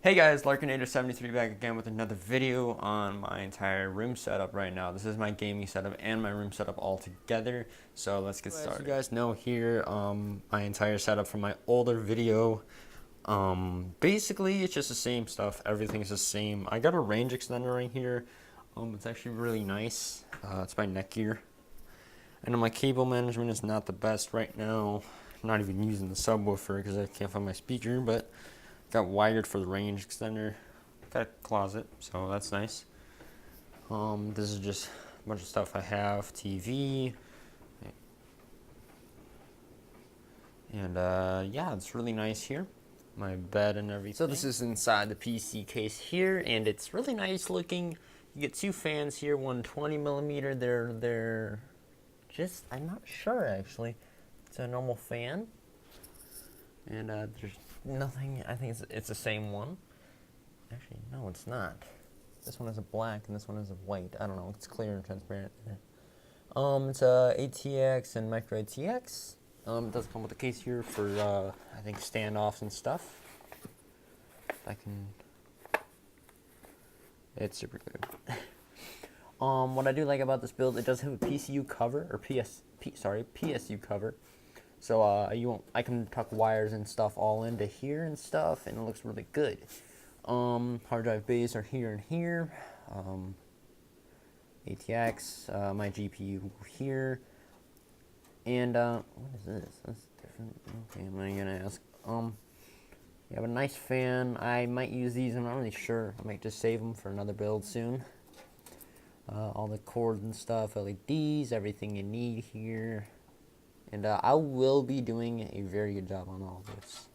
Hey guys, Larkinator73 back again with another video on my entire room setup right now. This is my gaming setup and my room setup all together, so let's get started. As you guys know here, my entire setup from my older video, basically it's just the same stuff, everything's the same. I got a range extender right here, it's actually really nice, it's by Netgear. I know my cable management is not the best right now, I'm not even using the subwoofer because I can't find my speaker, but got wired for the range extender. Got a closet, so that's nice. This is just a bunch of stuff I have. TV. And yeah, it's really nice here. My bed and everything. So this is inside the PC case here, and it's really nice looking. You get two fans here, one 20 millimeter. They're just, I'm not sure actually. It's a normal fan. And there's nothing, I think it's the same one. Actually, no, it's not. This one is a black and this one is a white. I don't know, it's clear and transparent. It's a ATX and micro ATX. It does come with a case here for, I think, standoffs and stuff. It's super good. What I do like about this build, it does have a PSU cover, or PSU cover. So I can tuck wires and stuff all into here and stuff, and it looks really good. Hard drive bays are here and here. ATX, my GPU here, and what is this? That's different. Okay, am I gonna ask? You have a nice fan. I might use these. I'm not really sure. I might just save them for another build soon. All the cords and stuff, LEDs, everything you need here. And I will be doing a very good job on all of this.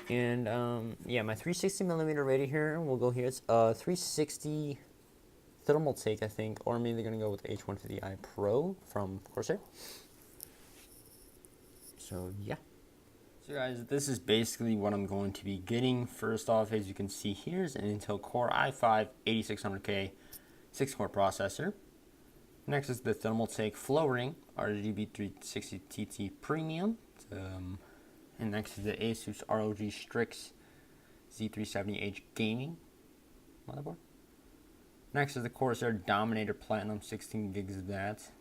And yeah, my 360 millimeter radio here will go here. It's 360 thermal take, I think, or I'm either gonna go with the H150i Pro from Corsair. So yeah. So guys, this is basically what I'm going to be getting. First off, as you can see here, is an Intel Core i5 8600K 6-core processor. Next is the Thermaltake Flow-Ring RGB 360TT Premium. And next is the Asus ROG Strix Z370H Gaming motherboard. Next is the Corsair Dominator Platinum, 16 gigs of that.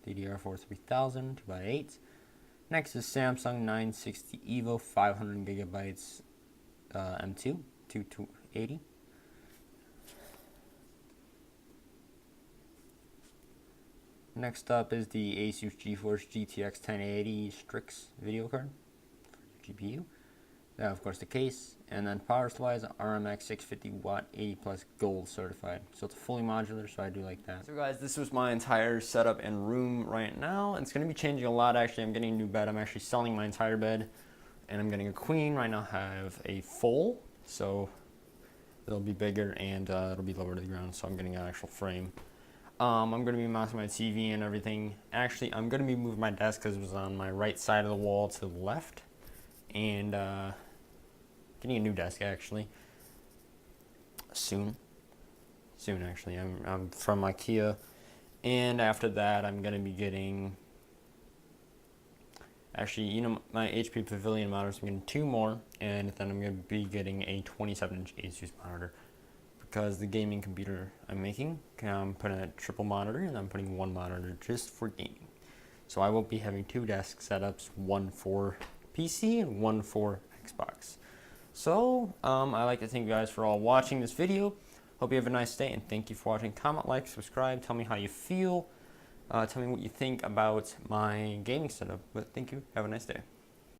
DDR4 3000 2x8. Next is Samsung 960 EVO 500 gigabytes M2 2280. Next up is the Asus GeForce GTX 1080 Strix video card for GPU. Then of course the case, and then power supply is RMX 650 watt 80 plus gold certified. So it's fully modular, so I do like that. So guys, this was my entire setup and room right now. It's going to be changing a lot actually. I'm getting a new bed. I'm actually selling my entire bed, and I'm getting a queen. Right now I have a full, so it'll be bigger and it'll be lower to the ground, so I'm getting an actual frame. I'm going to be mounting my TV and everything. Actually, I'm going to be moving my desk because it was on my right side of the wall to the left. And getting a new desk actually. Soon actually. I'm from IKEA. And after that, I'm going to be getting... Actually, you know, my HP Pavilion monitors, I'm getting 2 more. And then I'm going to be getting a 27-inch Asus monitor. Because the gaming computer I'm making, I'm putting a triple monitor and I'm putting 1 monitor just for gaming. So I will be having 2 desk setups, 1 for PC and 1 for Xbox. So I like to thank you guys for all watching this video. Hope you have a nice day, and thank you for watching. Comment, like, subscribe, tell me how you feel. Tell me what you think about my gaming setup. But thank you, have a nice day.